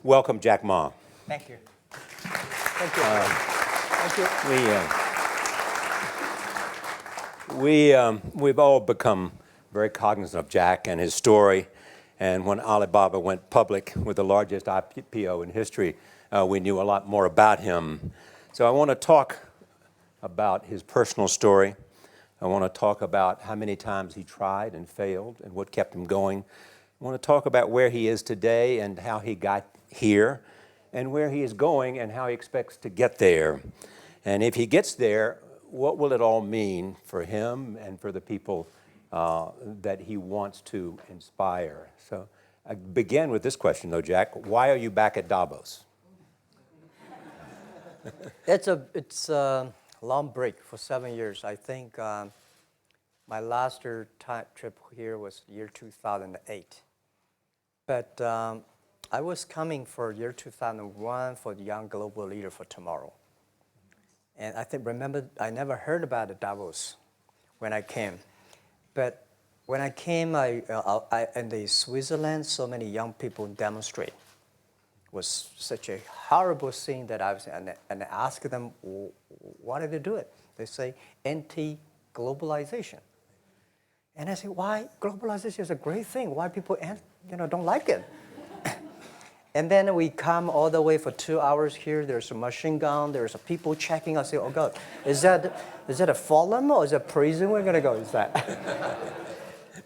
Welcome, Jack Ma. Thank you. Thank you. Thank you. We've all become very cognizant of Jack and his story. And when Alibaba went public with the largest IPO in history, we knew a lot more about him. So I want to talk about his personal story. I want to talk about how many times he tried and failed and what kept him going. I want to talk about where he is today and how he got here, and where he is going and how he expects to get there. And if he gets there, what will it all mean for him and for the people that he wants to inspire? So I begin with this question, though, Jack. Why are you back at Davos? It's a long break for 7 years. I think my last trip here was year 2008. But I was coming for year 2001 for the Young Global Leader for Tomorrow. And remember, I never heard about the Davos when I came. But when I came, in the Switzerland, so many young people demonstrate. It was such a horrible scene that I was, and I asked them, why did they do it? They say, anti-globalization. And I say, why? Globalization is a great thing. Why people don't like it? And then we come all the way for 2 hours here. There's a machine gun. There's people checking. I say, oh, God, is that a forum or is it a prison we're going to go? Is that?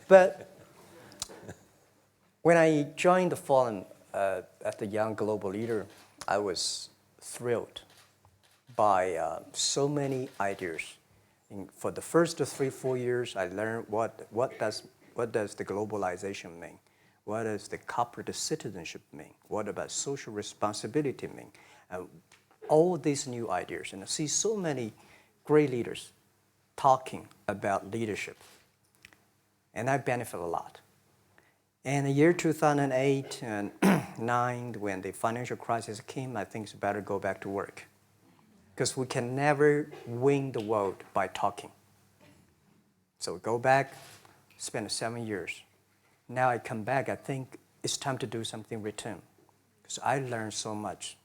But when I joined the forum at the Young Global Leader, I was thrilled by so many ideas. For the first 3-4 years, I learned what does the globalization mean? What does the corporate citizenship mean? What about social responsibility mean? All these new ideas, and I see so many great leaders talking about leadership, and I benefit a lot. And the year 2008 and 2009, when the financial crisis came, I think it's better go back to work, because we can never win the world by talking. So go back, spend 7 years. Now I come back, I think it's time to do something return. Because I learned so much.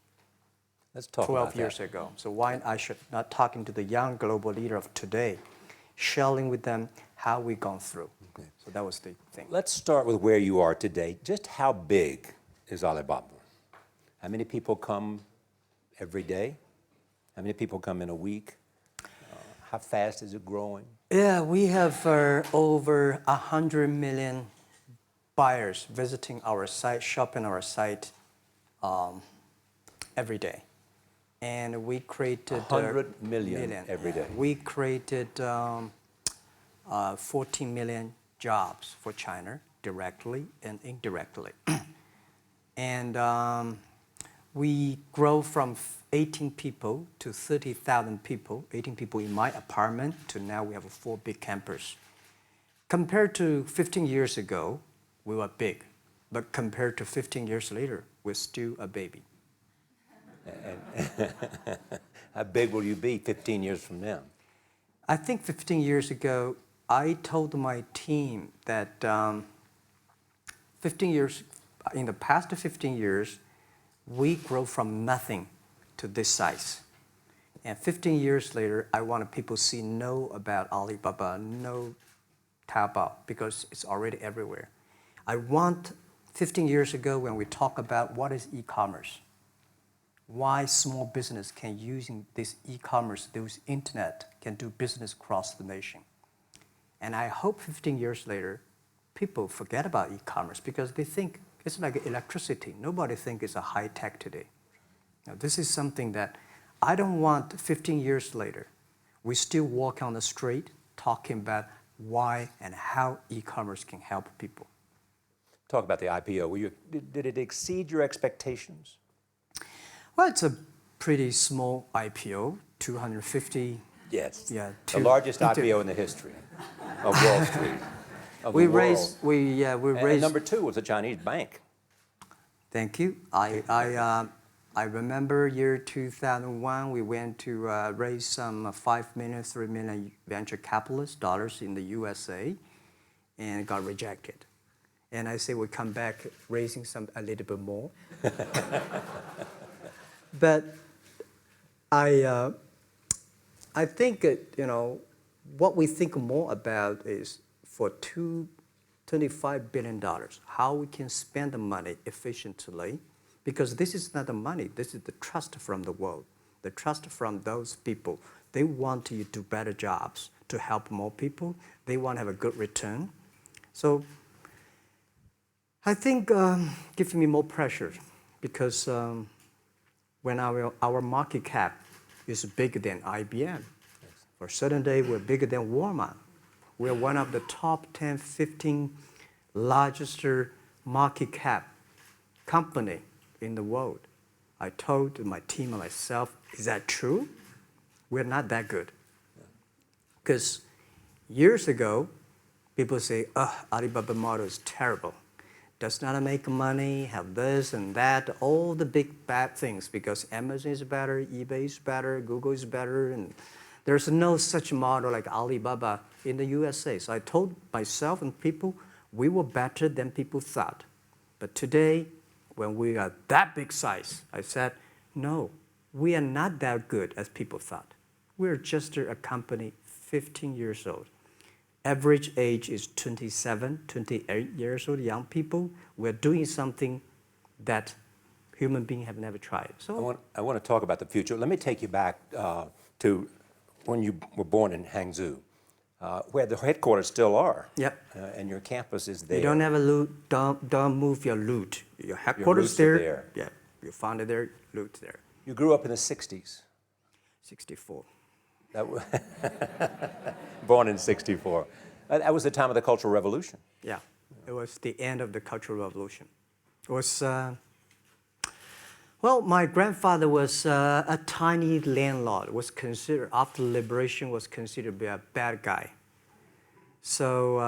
Let's talk 12 about years that. ago. So why I should not talking to the young global leader of today, sharing with them how we've gone through. Okay. So that was the thing. Let's start with where you are today. Just how big is Alibaba? How many people come every day? How many people come in a week? How fast is it growing? Yeah, we have over 100 million buyers visiting our site, shopping our site every day. And we created 100 million every day. We created 14 million jobs for China, directly and indirectly. And we grow from 18 people to 30,000 people, 18 people in my apartment, to now we have 4 big campus. Compared to 15 years ago, we were big. But compared to 15 years later, we're still a baby. And how big will you be 15 years from now? I think 15 years ago, I told my team that in the past 15 years, we grow from nothing to this size. And 15 years later, I want people to know about Alibaba, know Taobao, because it's already everywhere. I want 15 years ago when we talk about what is e-commerce, why small business can using this e-commerce, this internet, can do business across the nation. And I hope 15 years later, people forget about e-commerce because they think it's like electricity. Nobody thinks it's a high tech today. Now, this is something that I don't want 15 years later, we still walk on the street talking about why and how e-commerce can help people. Talk about the IPO. Did it exceed your expectations? Well, it's a pretty small IPO, 250. Yes. Yeah. The largest IPO in the history of Wall Street. We raised. And number 2 was a Chinese bank. Thank you. I remember year 2001. We went to raise some 5 million, 3 million venture capitalist dollars in the USA, and got rejected. And I say we come back raising a little bit more. But I think, what we think more about is for $25 billion, how we can spend the money efficiently, because this is not the money, this is the trust from the world, the trust from those people. They want you to do better jobs to help more people. They want to have a good return. So I think giving me more pressure, because when our market cap is bigger than IBM, for a certain day we're bigger than Walmart. We're one of the top 10, 15 largest market cap company in the world. I told my team and myself, is that true? We're not that good. Because years ago, people say, Alibaba model is terrible. Does not make money, have this and that, all the big bad things, because Amazon is better, eBay is better, Google is better, and there's no such model like Alibaba in the USA. So I told myself and people, we were better than people thought. But today, when we are that big size, I said, no, we are not that good as people thought. We're just a company 15 years old. Average age is 27, 28 years old, young people. We're doing something that human beings have never tried. So I want to talk about the future. Let me take you back to when you were born in Hangzhou, where the headquarters still are. Yep. And your campus is there. You don't have a loot, don't move your loot. Your headquarters roots are there. Yeah, you found it there, loot there. You grew up in the 60s. 64. Born in 64. That was the time of the Cultural Revolution. Yeah, it was the end of the Cultural Revolution. It was, well, my grandfather was a tiny landlord, was considered, after liberation, was considered to be a bad guy. So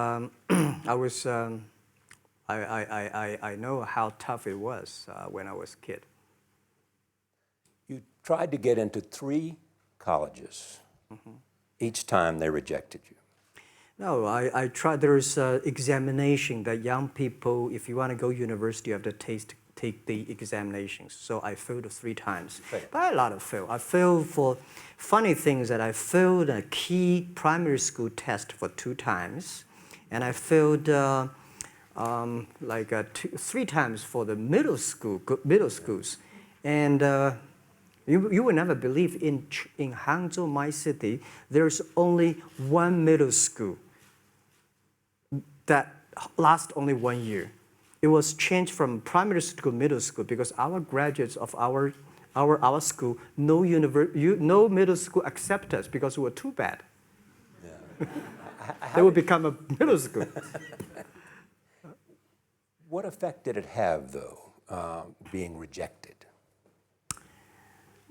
I was, I know how tough it was when I was a kid. You tried to get into 3 colleges. Mm-hmm. Each time they rejected you. No, I tried. There's examination that young people, if you want to go university, you have to take the examinations. So I failed 3 times. Right. But a lot of fail. I failed for funny things that I failed a key primary school test for 2 times. And I failed 3 times for the middle schools. And you will never believe in Hangzhou, my city, there's only 1 middle school that lasts only 1 year. It was changed from primary school to middle school because our graduates of our school, no middle school accept us because we were too bad. Yeah. They would become a middle school. What effect did it have, though, being rejected?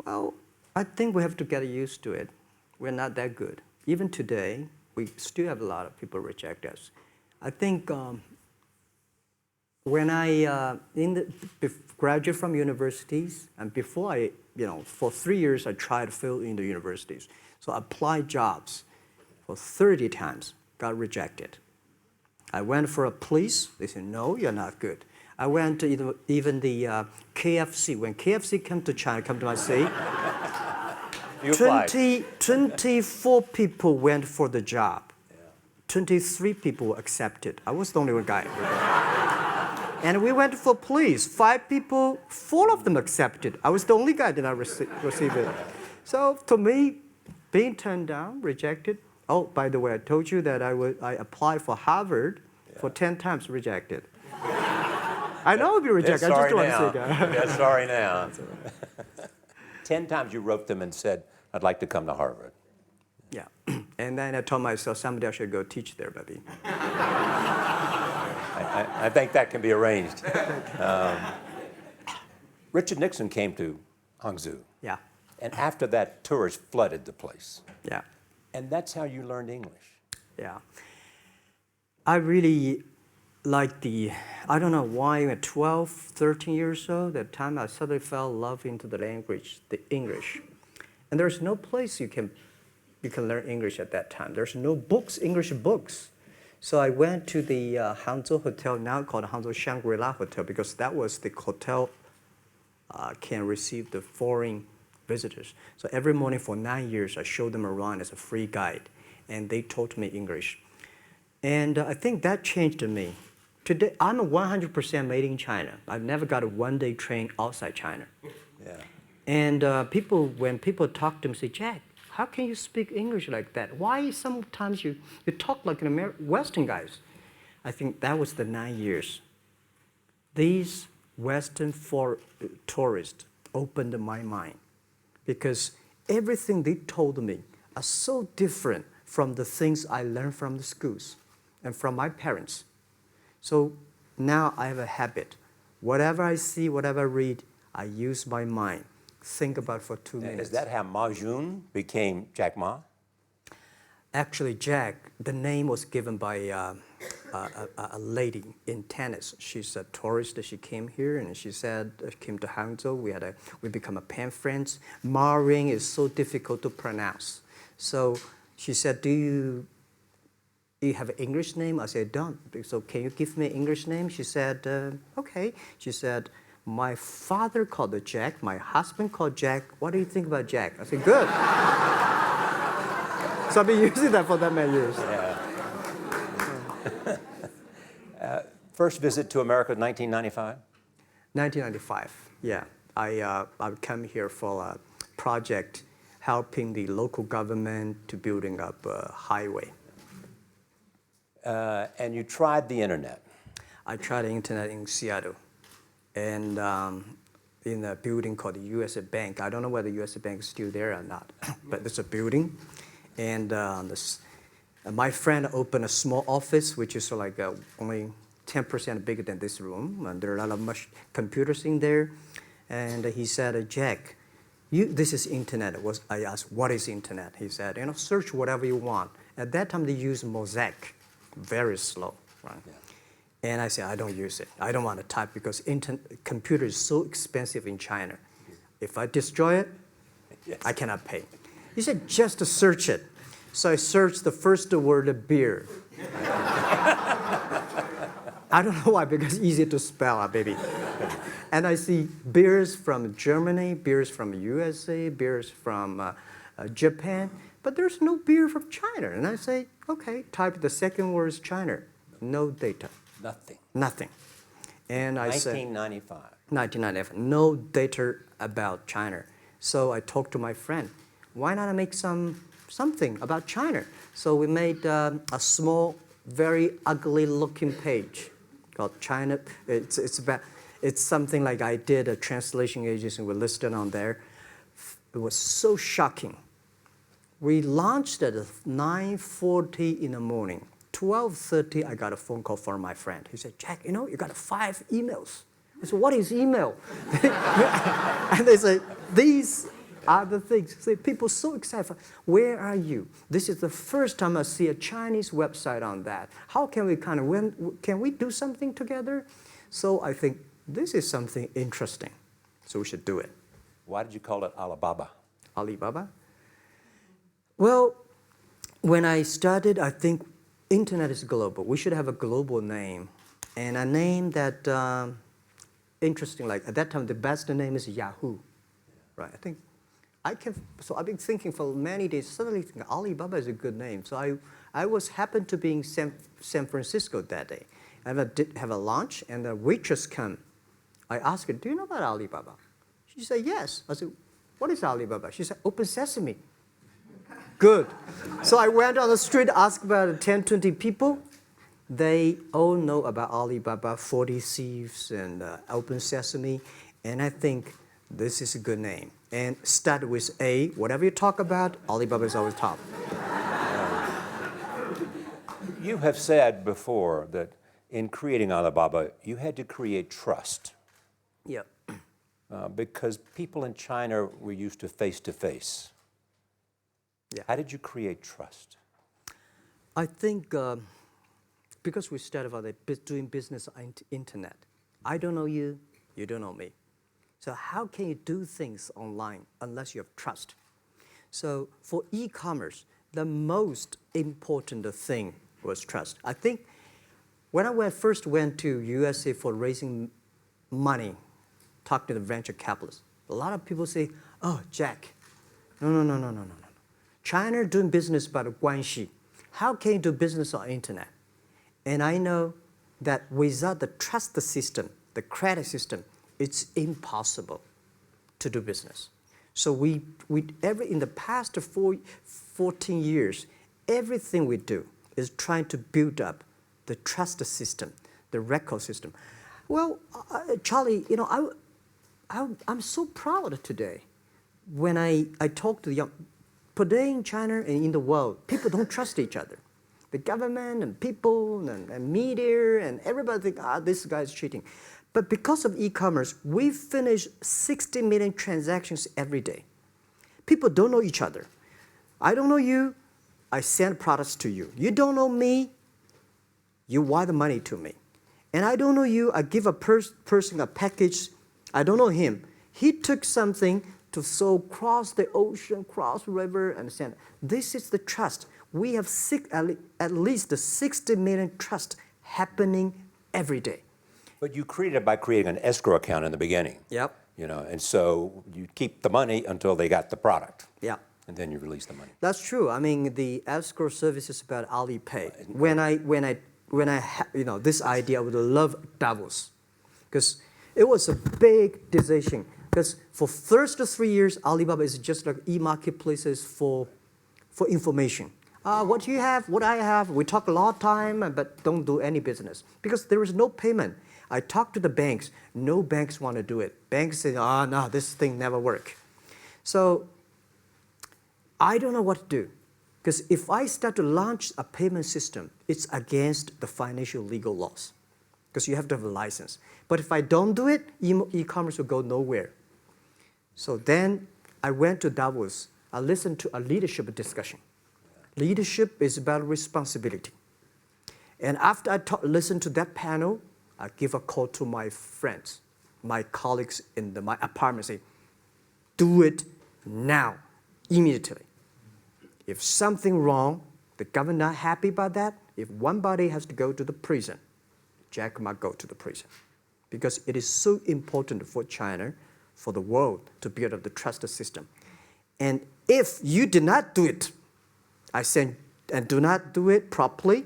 Well, I think we have to get used to it. We're not that good. Even today, we still have a lot of people reject us. I think when I graduate from universities, and before I, for 3 years, I tried to fill in the universities. So I applied jobs for 30 times, got rejected. I went for a police, they said, no, you're not good. I went to even the KFC. When KFC came to China, come to my city, 24 people went for the job. Yeah. 23 people were accepted. I was the only one guy. And we went for police. 5 people, 4 of them accepted. I was the only guy that I received it. So to me, being turned down, rejected. Oh, by the way, I told you that I applied for Harvard for 10 times, rejected. I know I'll be rejected. I just don't want to say that. They're sorry now. 10 times you wrote them and said, I'd like to come to Harvard. Yeah. And then I told myself, someday I should go teach there, baby. I think that can be arranged. Richard Nixon came to Hangzhou. Yeah. And after that, tourists flooded the place. Yeah. And that's how you learned English. Yeah. I really like I don't know why, at 12, 13 years old, that time I suddenly fell in love into the language, the English. And there's no place you can learn English at that time. There's no books, English books. So I went to the Hangzhou Hotel, now called Hangzhou Shangri-La Hotel, because that was the hotel can receive the foreign visitors. So every morning for 9 years, I showed them around as a free guide, and they taught me English. And I think that changed me. Today, I'm a 100% made in China. I've never got a one-day train outside China. Yeah. And when people talk to me, say, Jack, how can you speak English like that? Why sometimes you talk like an Western guys? I think that was the 9 years. These Western tourists opened my mind because everything they told me are so different from the things I learned from the schools and from my parents. So now I have a habit. Whatever I see, whatever I read, I use my mind. Think about for 2 minutes. Is that how Ma Jun became Jack Ma? Actually, Jack, the name was given by a lady in tennis. She's a tourist. She came here and she said, came to Hangzhou. We become a pen friends. Ma Ring is so difficult to pronounce. So she said, do you have an English name? I said, don't. So can you give me an English name? She said, okay. She said, my father called it Jack. My husband called Jack. What do you think about Jack? I said, good. So I've been using that for that many years. Yeah. First visit to America, 1995? 1995, yeah. I come here for a project helping the local government to building up a highway. And you tried the internet. I tried the internet in Seattle. And in a building called the U.S. Bank. I don't know whether the U.S. Bank is still there or not, but it's a building. And my friend opened a small office, which is like only 10% bigger than this room. And there are a lot of computers in there. And he said, Jack, this is internet. I asked, what is internet? He said, search whatever you want. At that time, they used Mosaic, very slow, right? Yeah. And I said, I don't use it. I don't want to type because computer is so expensive in China. If I destroy it, yes, I cannot pay. He said, just to search it. So I searched the first word, beer. I don't know why, because it's easy to spell, baby. And I see beers from Germany, beers from USA, beers from Japan, but there's no beer from China. And I say, okay, type the second word is China. No data. Nothing. And I said, 1995, no data about China. So I talked to my friend, why not make something about China? So we made a small, very ugly looking page called China. It's something like I did a translation agency, we listed on there. It was so shocking. We launched at 9:40 in the morning. 12:30, I got a phone call from my friend. He said, Jack, you got 5 emails. I said, what is email? And they say, these are the things. So people so excited. Where are you? This is the first time I see a Chinese website on that. How can we can we do something together? So I think this is something interesting. So we should do it. Why did you call it Alibaba? Alibaba? Well, when I started, I think internet is global. We should have a global name. And a name that, interesting, like at that time, the best name is Yahoo. Right? So I've been thinking for many days, suddenly thinking Alibaba is a good name. So I happened to be in San Francisco that day. I did have a lunch, and the waitress came. I asked her, do you know about Alibaba? She said, yes. I said, what is Alibaba? She said, Open Sesame. Good. So I went on the street, asked about 10, 20 people. They all know about Alibaba, 40 Thieves, and Open Sesame. And I think this is a good name. And start with A. Whatever you talk about, Alibaba is always top. You have said before that in creating Alibaba, you had to create trust. Yeah. Because people in China were used to face-to-face. Yeah. How did you create trust? I think because we started about doing business on the internet. I don't know you, you don't know me. So how can you do things online unless you have trust? So for e-commerce, the most important thing was trust. I think when I first went to USA for raising money, talk to the venture capitalists, a lot of people say, oh, Jack, no. China doing business by the guanxi. How can you do business on internet? And I know that without the trust system, the credit system, it's impossible to do business. So in the past 14 years, everything we do is trying to build up the trust system, the record system. Well, Charlie, I'm so proud today when I talk to the young. Today in China and in the world, people don't trust each other. The government and people and media and everybody think, this guy's cheating. But because of e-commerce, we finish 60 million transactions every day. People don't know each other. I don't know you, I send products to you. You don't know me, you wire the money to me. And I don't know you, I give a person a package, I don't know him. He took something to cross the ocean, cross the river, and send. This is the trust. We have at least 60 million trust happening every day. But you created it by creating an escrow account in the beginning. Yep. And so you keep the money until they got the product. Yeah. And then you release the money. That's true. I mean, the escrow service is about Alipay. This idea, I would love Davos, because it was a big decision. Because for first 3 years, Alibaba is just like e-marketplaces for information. What you have, what I have, we talk a lot of time, but don't do any business. Because there is no payment. I talked to the banks. No banks want to do it. Banks say, no, this thing never work. So I don't know what to do. Because if I start to launch a payment system, it's against the financial legal laws. Because you have to have a license. But if I don't do it, e-commerce will go nowhere. So then I went to Davos. I listened to a leadership discussion. Leadership is about responsibility. And after I listened to that panel, I give a call to my friends, my colleagues in my apartment, say, do it now, immediately. If something wrong, the government not happy about that, if one body has to go to the prison, Jack might go to the prison. Because it is so important for China, for the world, to build up the trust system. And if you did not do it, I said, and do not do it properly,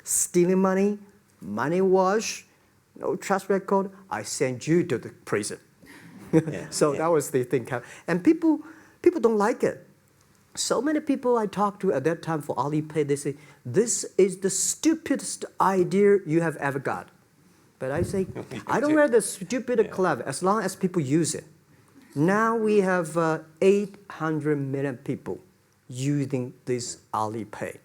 stealing money, money wash, no trust record, I send you to the prison. That was the thing. And people don't like it. So many people I talked to at that time for Alipay, they say, this is the stupidest idea you have ever got. But I say, I don't wear the stupid clever as long as people use it. Now we have 800 million people using this Alipay.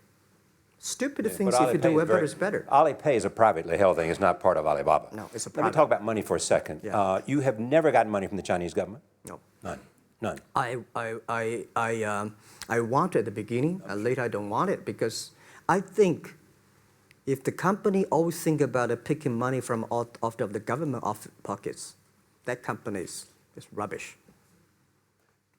Stupid things, if you do it better, is better. Alipay is a privately held thing. It's not part of Alibaba. No, it's a private. Let me talk about money for a second. Yeah. You have never gotten money from the Chinese government? No. None. I want it at the beginning, and later I don't want it, because I think if the company always think about picking money from out of the government pockets, that company is rubbish.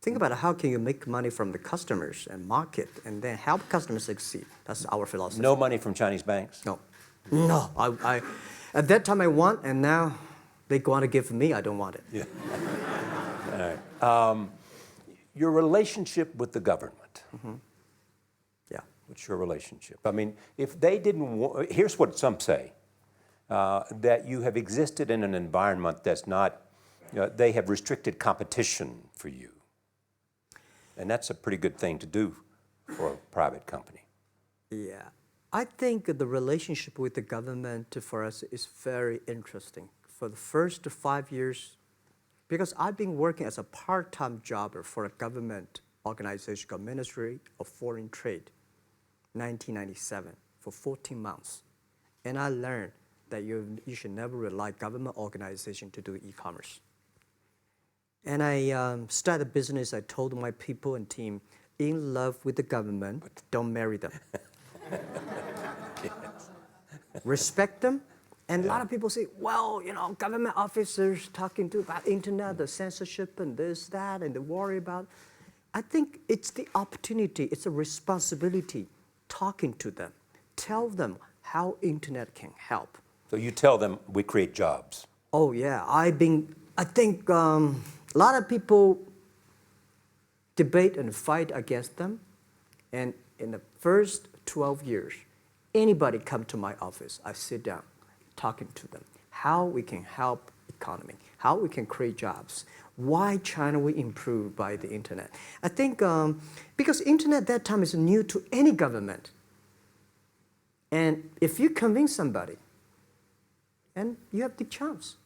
Think about how can you make money from the customers and market and then help customers succeed. That's our philosophy. No money from Chinese banks? No. I at that time I want, and now they want to give me, I don't want it. Yeah. All right. Your relationship with the government. Mm-hmm. Yeah. What's your relationship? I mean, if they didn't here's what some say, that you have existed in an environment that's not, they have restricted competition for you. And that's a pretty good thing to do for a private company. Yeah. I think the relationship with the government for us is very interesting. For the first 5 years, because I've been working as a part-time jobber for a government organization called Ministry of Foreign Trade, 1997, for 14 months. And I learned that you should never rely on government organization to do e-commerce. And I started a business. I told my people and team, in love with the government, don't marry them. Yes. Respect them. And a lot of people say, well, government officers talking about internet, the censorship and this, that, and they worry about. I think it's the opportunity, it's a responsibility talking to them, tell them how internet can help. So you tell them we create jobs. Oh yeah, I think a lot of people debate and fight against them. And in the first 12 years, anybody come to my office, I sit down talking to them, how we can help economy, how we can create jobs, why China will improve by the internet. I think because internet that time is new to any government. And if you convince somebody, and you have the chance.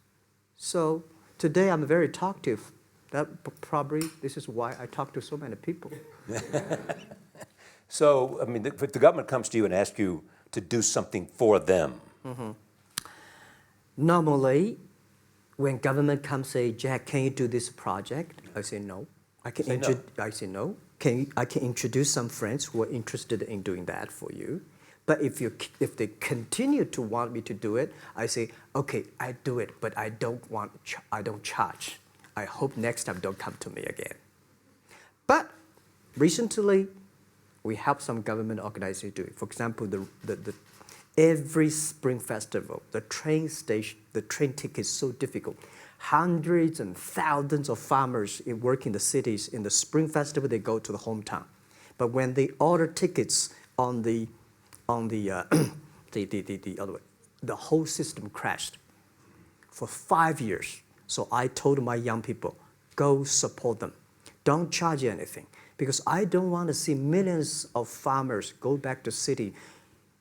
So today I'm very talkative. That probably this is why I talk to so many people. So, I mean, if the government comes to you and asks you to do something for them. Normally, when government comes say, Jack, can you do this project? I say no. I say no. I can introduce some friends who are interested in doing that for you. But if they continue to want me to do it, I say, okay, I do it, but I don't charge. I hope next time don't come to me again. But recently, we help some government organizations do it. For example, every Spring Festival, the train ticket is so difficult. Hundreds and thousands of farmers work in the cities. In the Spring Festival, they go to the hometown. But when they order tickets on the other way, the whole system crashed for 5 years. So I told my young people, go support them. Don't charge anything. Because I don't want to see millions of farmers go back to city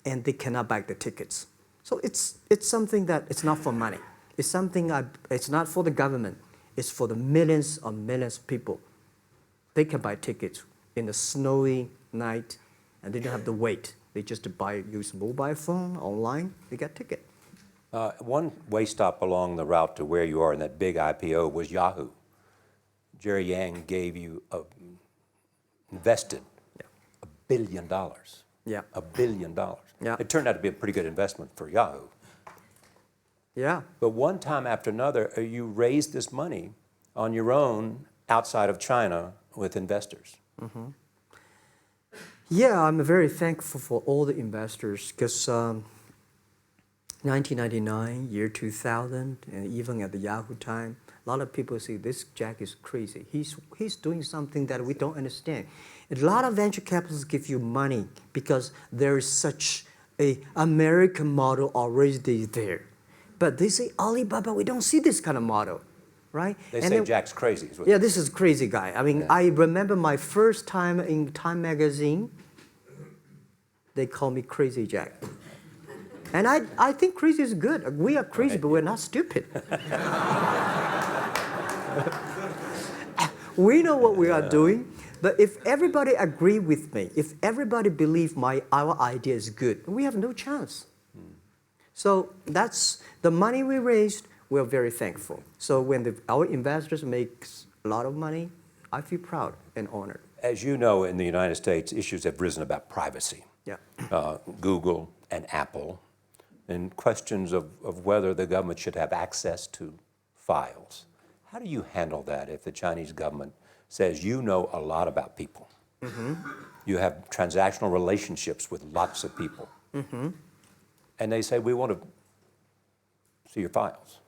and they cannot buy the tickets. So it's something that it's not for money. It's something it's not for the government. It's for the millions of people. They can buy tickets in a snowy night and they don't have to wait. They just use mobile phone, online, they get ticket. One way stop along the route to where you are in that big IPO was Yahoo. Jerry Yang gave you invested $1 billion. Yeah. $1 billion. Yeah. It turned out to be a pretty good investment for Yahoo. Yeah. But one time after another, you raised this money on your own outside of China with investors. Yeah, I'm very thankful for all the investors because 1999, year 2000, and even at the Yahoo time, a lot of people say this Jack is crazy. He's doing something that we don't understand. A lot of venture capitalists give you money because there is such a American model already there. But they say, Alibaba, we don't see this kind of model, right? They say Jack's crazy. Yeah, this is crazy guy. I mean, I remember my first time in Time magazine, they call me Crazy Jack. And I think crazy is good. We are crazy, but we're not stupid. We know what we are doing, but if everybody agree with me, if everybody believe our idea is good, we have no chance. So that's the money we raised. We're very thankful. So when our investors make a lot of money, I feel proud and honored. As you know, in the United States, issues have risen about privacy. Yeah. Google and Apple, and questions of whether the government should have access to files. How do you handle that if the Chinese government says you know a lot about people? You have transactional relationships with lots of people. And they say, we want to see your files.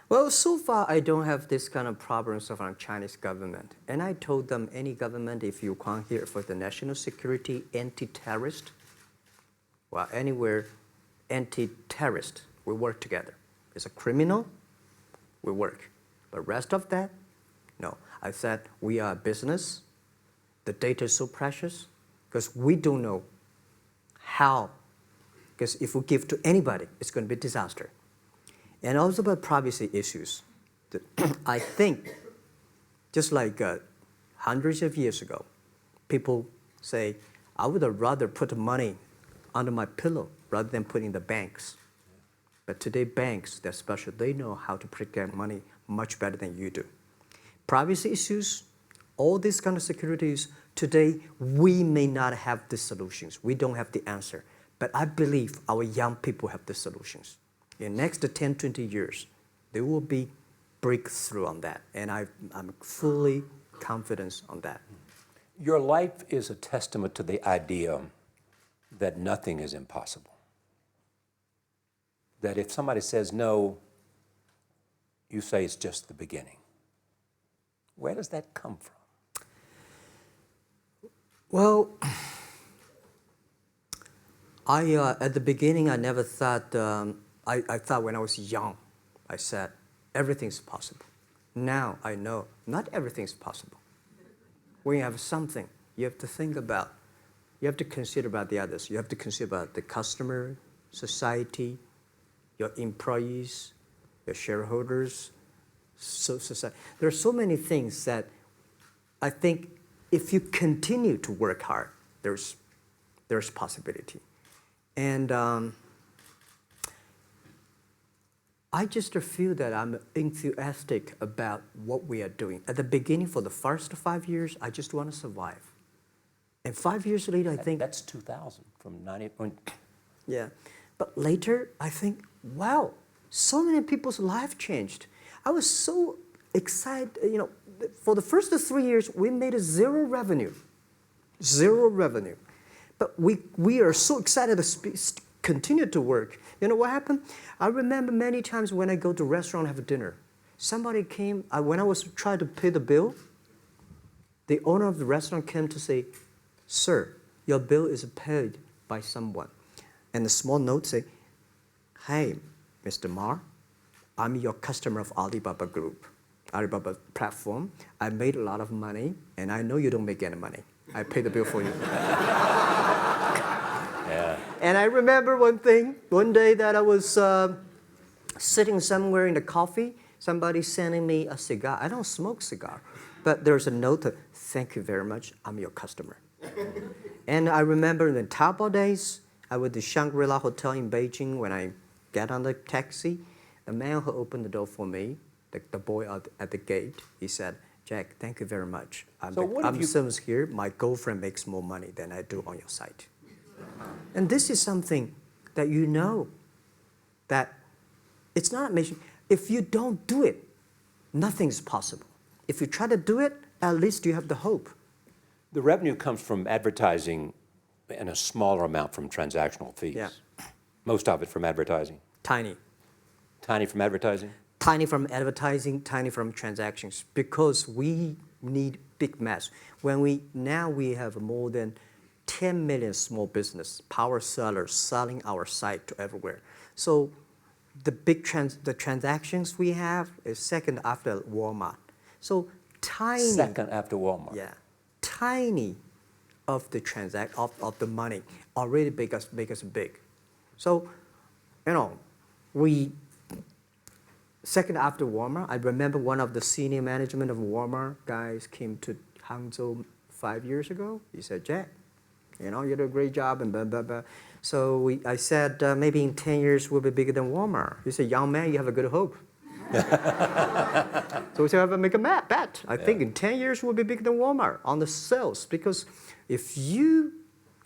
Well, so far I don't have this kind of problems from Chinese government. And I told them, any government, if you come here for the national security, anti-terrorist, well, anywhere, anti-terrorist, we work together. It's a criminal, we work. But rest of that, no. I said, we are a business. The data is so precious because we don't know how. Because if we give to anybody, it's going to be a disaster. And also about privacy issues. I think, just like hundreds of years ago, people say, I would rather put money under my pillow rather than put in the banks. But today, banks, they're special. They know how to protect money much better than you do. Privacy issues, all these kind of securities, today, we may not have the solutions. We don't have the answer. But I believe our young people have the solutions. In the next 10, 20 years, there will be breakthrough on that. And I'm fully confident on that. Your life is a testament to the idea that nothing is impossible. That if somebody says no, you say it's just the beginning. Where does that come from? Well, at the beginning, I never thought, I thought when I was young, I said, everything's possible. Now I know not everything's possible. When you have something, you have to think about, you have to consider about the others. You have to consider about the customer, society, your employees, your shareholders, society. There are so many things that I think if you continue to work hard, there's possibility. And I just feel that I'm enthusiastic about what we are doing. At the beginning, for the first 5 years, I just want to survive. And 5 years later, I think... That's 2000, from 90... Yeah. But later, I think, wow, so many people's life changed. I was so excited, you know, for the first 3 years, we made zero revenue. Zero revenue. But we are so excited to continue to work. You know what happened? I remember many times when I go to a restaurant and have dinner, somebody came, when I was trying to pay the bill, the owner of the restaurant came to say, "Sir, your bill is paid by someone." And the small note say, "Hey, Mr. Ma, I'm your customer of Alibaba Group, Alibaba platform. I made a lot of money, and I know you don't make any money. I pay the bill for you." Yeah. And I remember one day that I was sitting somewhere in the coffee, somebody sending me a cigar. I don't smoke cigar, but there's a note, "Thank you very much, I'm your customer." And I remember in the Taobao days, I was at the Shangri-La Hotel in Beijing. When I get on the taxi, the man who opened the door for me, the boy at the gate, he said, "Jack, thank you very much. I'm service here. My girlfriend makes more money than I do on your site." And this is something that you know that it's not amazing. If you don't do it, nothing's possible. If you try to do it, at least you have the hope. The revenue comes from advertising and a smaller amount from transactional fees. Yeah. Most of it from advertising. Tiny. Tiny from advertising? Tiny from advertising, tiny from transactions, because we need big mass. Now we have more than 10 million small business power sellers selling our site to everywhere. So the transactions we have is second after Walmart. So tiny. Second after Walmart. Yeah, tiny of the of the money already make us big. So, you know, second after Walmart, I remember one of the senior management of Walmart guys came to Hangzhou 5 years ago. He said, "Jack, you know, you did a great job," and blah, blah, blah. So I said, maybe in 10 years we'll be bigger than Walmart. He said, "Young man, you have a good hope." So we said, make a bet. I think in 10 years we'll be bigger than Walmart on the sales. Because if you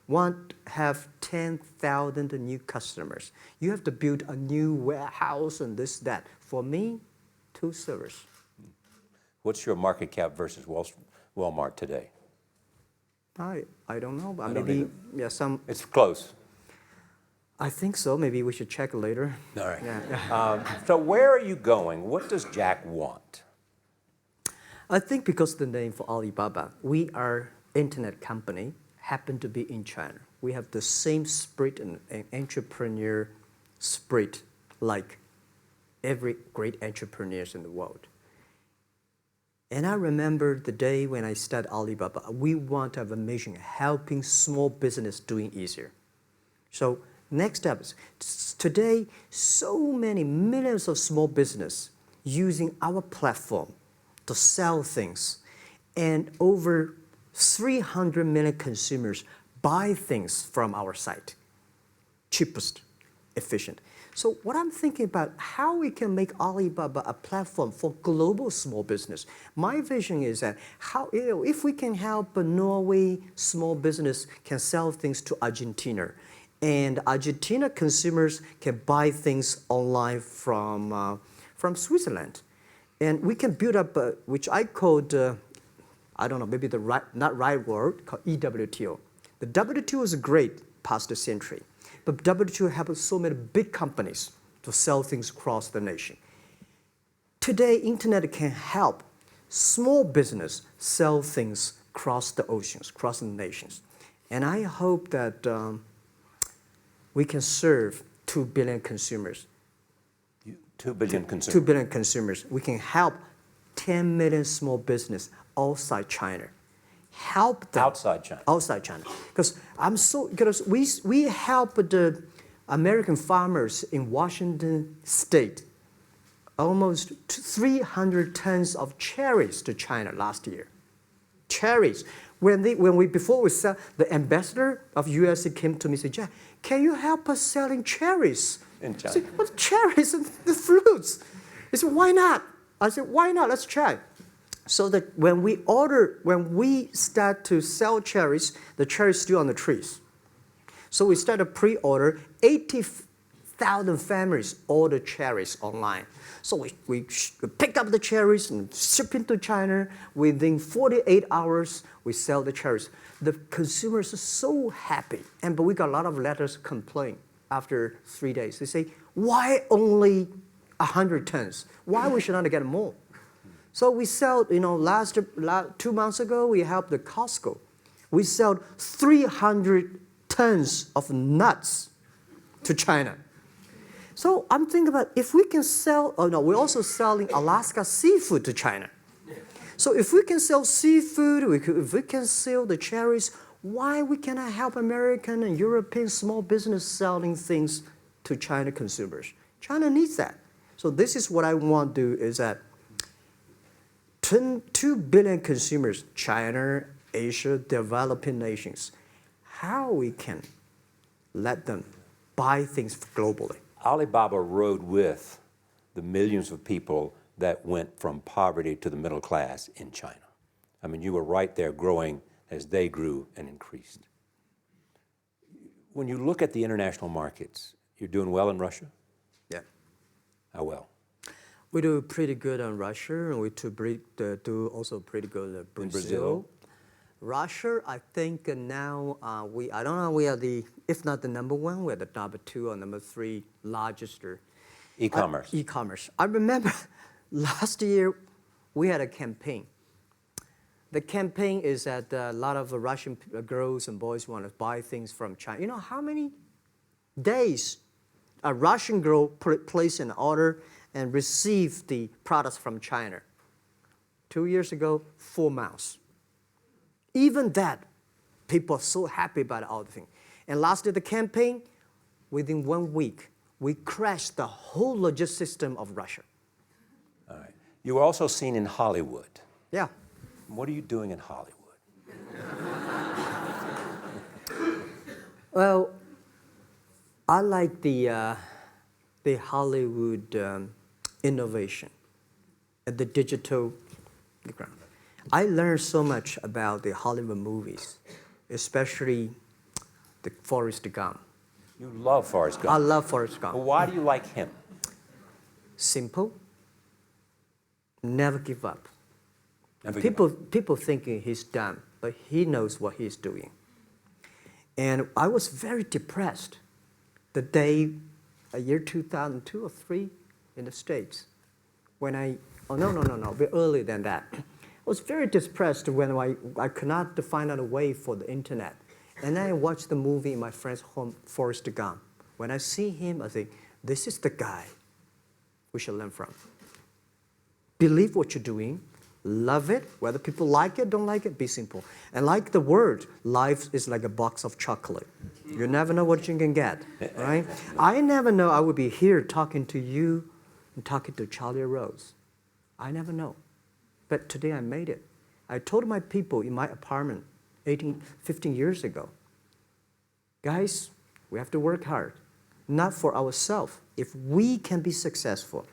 want to have 10,000 new customers, you have to build a new warehouse and this, that. For me, 2 servers. What's your market cap versus Walmart today? I don't know, but don't maybe either. some. It's close. I think so. Maybe we should check later. All right. Yeah. So where are you going? What does Jack want? I think because the name for Alibaba, we are internet company, happen to be in China. We have the same spirit and entrepreneur spirit like every great entrepreneurs in the world. And I remember the day when I started Alibaba, we want to have a mission helping small business doing easier. So next step is, today, so many millions of small business using our platform to sell things, and over 300 million consumers buy things from our site. Cheapest, efficient. So what I'm thinking about, how we can make Alibaba a platform for global small business. My vision is that if we can help a Norway small business can sell things to Argentina, and Argentina consumers can buy things online from Switzerland. And we can build up, which I called, I don't know, maybe not right word, called EWTO. The WTO is great, past century. But WTO helped so many big companies to sell things across the nation. Today, internet can help small business sell things across the oceans, across the nations. And I hope that we can serve 2 billion consumers. 2 billion consumers. 2 billion consumers. We can help 10 million small business outside China. Help them. Outside China. Outside China. Because we help the American farmers in Washington State almost 300 tons of cherries to China last year. Cherries. Before we sell, the ambassador of USA came to me and said, Jack, can you help us selling cherries? In China. I said, what cherries and the fruits? He said, why not? I said, why not? Let's try. So that when we start to sell cherries, the cherries still on the trees. So we start a pre-order, 80,000 families order cherries online. So we pick up the cherries and ship into China. Within 48 hours, we sell the cherries. The consumers are so happy. But we got a lot of letters complaint after 3 days. They say, why only 100 tons? Why we should not get more? So we sell, 2 months ago, we helped the Costco. We sold 300 tons of nuts to China. So I'm thinking about if we can sell, we're also selling Alaska seafood to China. So if we can sell seafood, if we can sell the cherries, why we cannot help American and European small business selling things to China consumers? China needs that. So this is what I want to do is that 2 billion consumers, China, Asia, developing nations, how we can let them buy things globally. Alibaba rode with the millions of people that went from poverty to the middle class in China. I mean, you were right there growing as they grew and increased. When you look at the international markets, you're doing well in Russia? Yeah. How well? We do pretty good on Russia, and we do also pretty good at Brazil. In Brazil? Russia, I think now I don't know, we are if not the number one, we're the number 2 or number 3 largest. E-commerce. E-commerce. I remember last year we had a campaign. The campaign is that a lot of Russian girls and boys want to buy things from China. You know how many days a Russian girl placed an order and received the products from China? 2 years ago, 4 months. Even that, people are so happy about all the thing. And last year, the campaign, within 1 week, we crashed the whole logistics system of Russia. All right. You were also seen in Hollywood. Yeah. What are you doing in Hollywood? Well, I like the Hollywood innovation at the digital background. I learned so much about the Hollywood movies, especially the Forrest Gump. You love Forrest Gump. I love Forrest Gump. Well, why do you like him? Simple. Never give up. Never give up. People thinking he's dumb, but he knows what he's doing. And I was very depressed the day, year 2002 or 3 in the States, when a bit earlier than that. I was very depressed when I could not find out a way for the internet. And then I watched the movie in my friend's home, Forrest Gump. When I see him, I think, this is the guy we should learn from. Believe what you're doing, love it, whether people like it, don't like it, be simple. And like the word, life is like a box of chocolate. You never know what you can get, right? I never know I would be here talking to you and talking to Charlie Rose. I never know. But today I made it. I told my people in my apartment 15 years ago, guys, we have to work hard, not for ourselves. If we can be successful,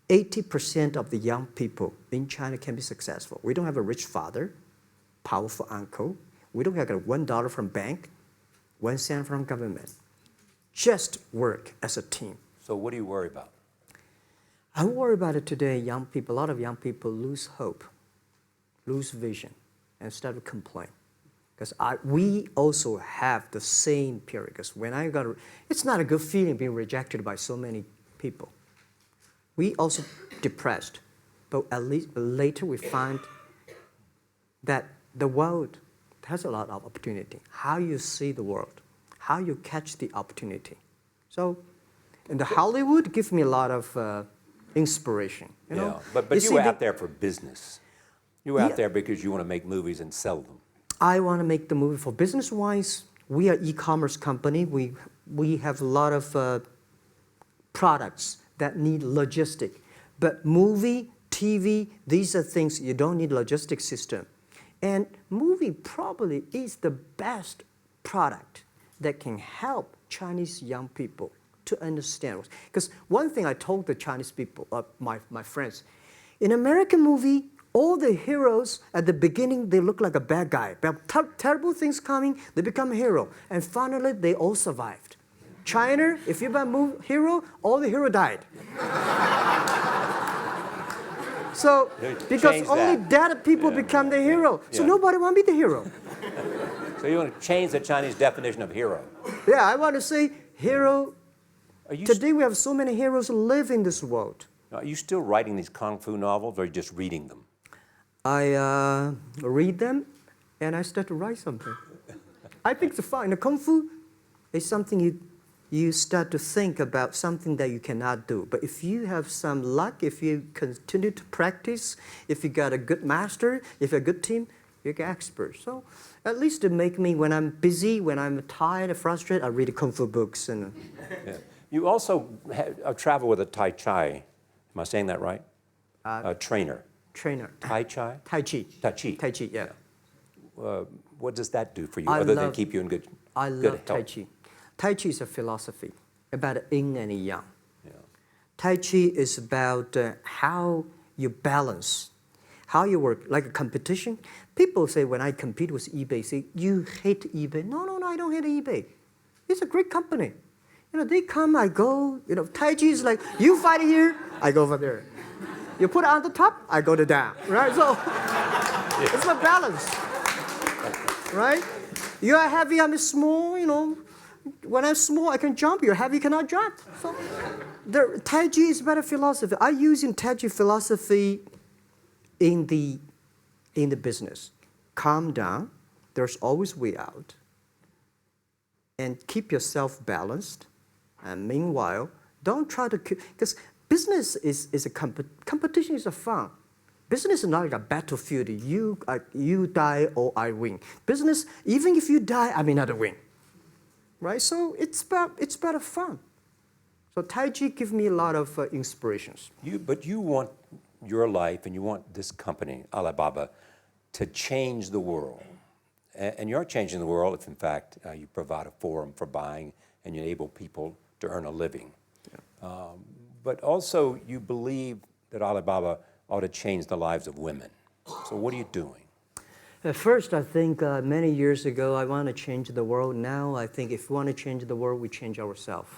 80% of the young people in China can be successful. We don't have a rich father, powerful uncle. We don't have $1 from bank, 1 cent from government. Just work as a team. So what do you worry about? I worry about it today. Young people, a lot of young people lose hope, lose vision, and start to complain. Because we also have the same period. Because when it's not a good feeling being rejected by so many people. We also depressed, but at least later we find that the world has a lot of opportunity. How you see the world, how you catch the opportunity. So, in the Hollywood gives me a lot of inspiration. You know? But you were out there for business. You were out there because you want to make movies and sell them. I want to make the movie for business-wise. We are e-commerce company. We have a lot of products that need logistic. But movie, TV, these are things you don't need logistic system. And movie probably is the best product that can help Chinese young people to understand. Because one thing I told the Chinese people, my friends, in American movie, all the heroes at the beginning, they look like a bad guy. Terrible things coming, they become a hero. And finally, they all survived. China, if you're a hero, all the hero died. So, because only dead people become the hero. So nobody want to be the hero. So you want to change the Chinese definition of hero? Yeah, I want to say hero. Today we have so many heroes who live in this world. Are you still writing these kung fu novels, or are you just reading them? I read them, and I start to write something. I think it's fun. The kung fu is something you start to think about something that you cannot do. But if you have some luck, if you continue to practice, if you got a good master, if you're a good team, you get expert. So at least to make me, when I'm busy, when I'm tired or frustrated, I read kung fu books. And You also travel with a Tai Chi. Am I saying that right? A trainer. Trainer. Tai Chi? Tai Chi. Tai Chi. Tai Chi, yeah. What does that do for you, other than keep you in good health? I love Tai Chi. Tai Chi is a philosophy about yin and yang. Yeah. Tai Chi is about how you balance, how you work, like a competition. People say when I compete with eBay, say, you hate eBay. No, I don't hate eBay. It's a great company. They come, I go. Tai Chi is like, you fight here, I go over there. You put it on the top, I go to down, right? So it's a balance, right? You are heavy, I'm small, When I'm small, I can jump. You're heavy, you cannot jump. So the Tai Chi is about a philosophy. I use in Tai Chi philosophy in the business. Calm down. There's always way out. And keep yourself balanced. And meanwhile, don't try to, because business is a competition is a fun. Business is not like a battlefield. You die or I win. Business, even if you die, I may not win. Right? So it's about fun. So Tai Chi gives me a lot of inspirations. But you want your life and you want this company, Alibaba, to change the world. And you're changing the world if, in fact, you provide a forum for buying and you enable people to earn a living. Yeah. But also, you believe that Alibaba ought to change the lives of women. So what are you doing? First, I think many years ago, I want to change the world. Now, I think if we want to change the world, we change ourselves.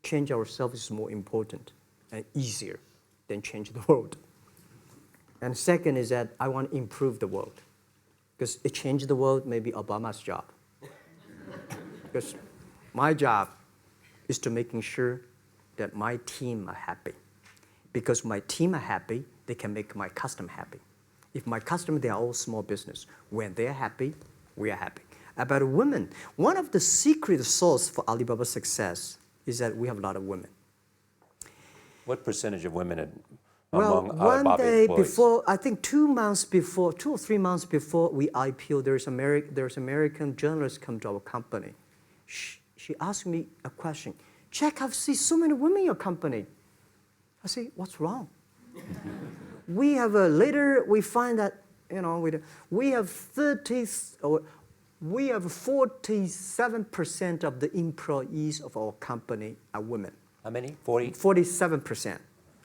Change ourselves is more important and easier than change the world. And second is that I want to improve the world. Because it changed the world may be Obama's job. Because my job is to making sure that my team are happy. Because my team are happy, they can make my customer happy. If my customer, they are all small business. When they're happy, we are happy. About women, one of the secret source for Alibaba's success is that we have a lot of women. What percentage of women among Alibaba one day employees? Before, I think 2 or 3 months before we IPO, there's American journalist come to our company. She asked me a question. Jack, I've seen so many women in your company. I say, what's wrong? We have later we find that we have 47% of the employees of our company are women. How many? 40? 47%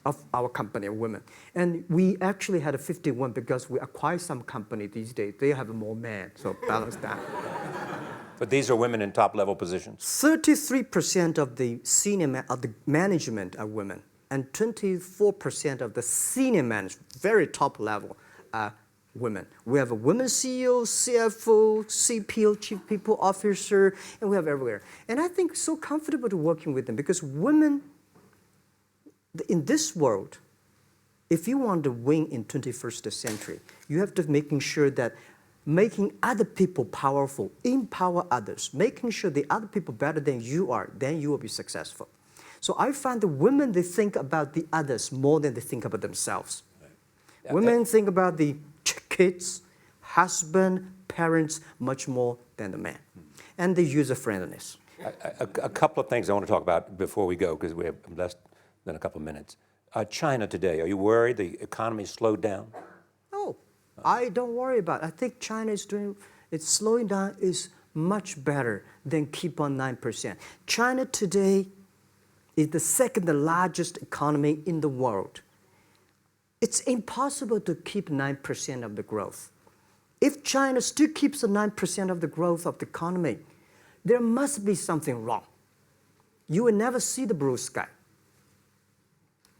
of our company are women. And we actually had a 51 because we acquired some company these days. They have more men, so balance that. But these are women in top-level positions? 33% of the management are women. And 24% of the senior management, very top level, are women. We have a women CEO, CFO, CPO, Chief People Officer, and we have everywhere. And I think so comfortable to working with them because women, in this world, if you want to win in 21st century, you have to making sure that making other people powerful, empower others, making sure the other people better than you are, then you will be successful. So I find the women, they think about the others more than they think about themselves. Right. Yeah, women think about the kids, husband, parents, much more than the man. And the user-friendliness. A couple of things I want to talk about before we go, because we have less than a couple of minutes. China today, are you worried the economy slowed down? No, I don't worry about it. I think China is doing, it's slowing down is much better than keep on 9%. China today is the second largest economy in the world. It's impossible to keep 9% of the growth. If China still keeps the 9% of the growth of the economy, there must be something wrong. You will never see the blue sky.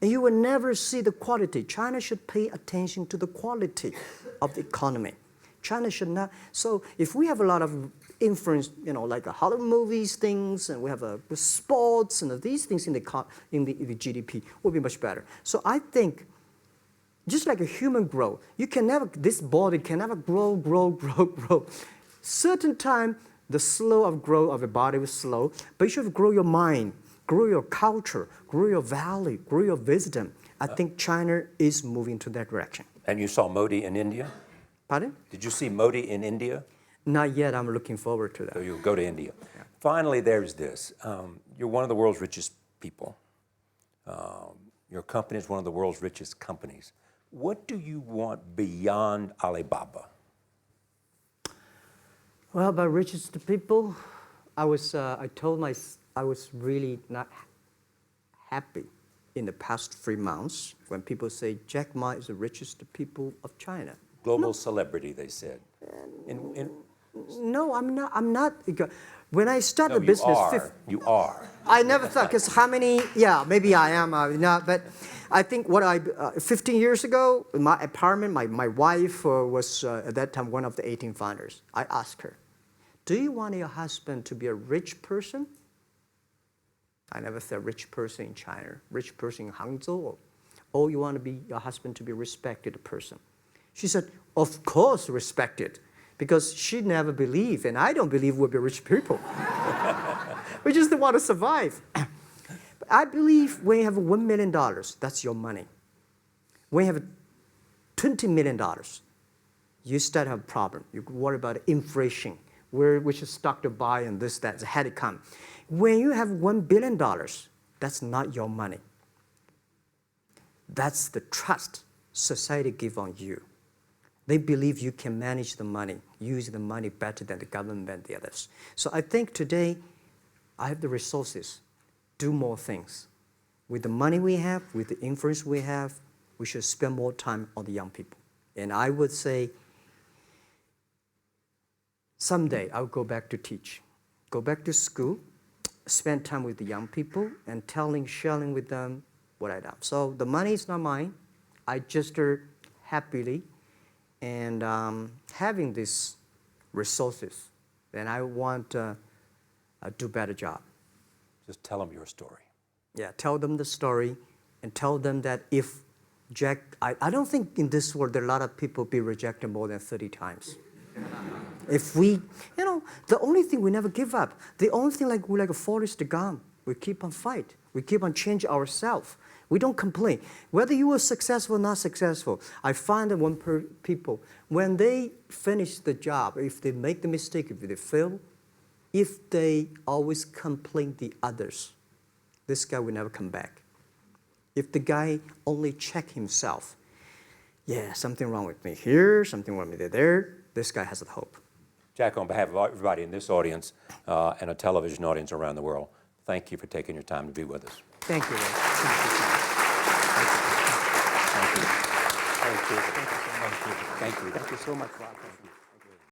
And you will never see the quality. China should pay attention to the quality of the economy. China should not. So if we have a lot of influence, like Hollywood movies, things, and we have the sports and these things in the GDP, will be much better. So I think, just like a human growth, this body can never grow. Certain time, the slow of growth of the body is slow, but you should grow your mind, grow your culture, grow your value, grow your wisdom. I think China is moving to that direction. And you saw Modi in India? Pardon? Did you see Modi in India? Not yet. I'm looking forward to that. So you'll go to India. Yeah. Finally, there's this. You're one of the world's richest people. Your company is one of the world's richest companies. What do you want beyond Alibaba? Well, by richest people, I was really not happy in the past 3 months when people say Jack Ma is the richest people of China. Global celebrity, they said. No, I'm not. When I started the business, you are. I never thought, because how many? Yeah, maybe I am. But I think 15 years ago, in my apartment, my wife was at that time one of the 18 founders. I asked her, "Do you want your husband to be a rich person?" I never said rich person in China, rich person in Hangzhou, or you want your husband to be a respected person. She said, "Of course, respected." Because she never believed, and I don't believe we'll be rich people. We just want to survive. But I believe when you have $1 million, that's your money. When you have $20 million, you start to have a problem. You worry about inflation, which stock to buy and this, that, had to come. When you have $1 billion, that's not your money. That's the trust society gives on you. They believe you can manage the money, use the money better than the government and the others. So I think today, I have the resources, do more things. With the money we have, with the influence we have, we should spend more time on the young people. And I would say, someday I'll go back to teach, go back to school, spend time with the young people, and sharing with them what I done. So the money is not mine. I just happily and having these resources, then I want to do a better job. Just tell them your story. Yeah, tell them the story and tell them that if Jack, I don't think in this world there are a lot of people be rejected more than 30 times. If we, the only thing we never give up, the only thing we're like a Forrest Gump, we keep on fight. We keep on changing ourselves. We don't complain. Whether you were successful or not successful, I find that people, when they finish the job, if they make the mistake, if they fail, if they always complain the others, this guy will never come back. If the guy only check himself, yeah, something wrong with me here, something wrong with me there, this guy has a hope. Jack, on behalf of everybody in this audience and a television audience around the world, thank you for taking your time to be with us. Thank you, Ray. Thank you so much. Thank you. Thank you. Thank you. Thank you. Thank you so much, Rob. Thank you.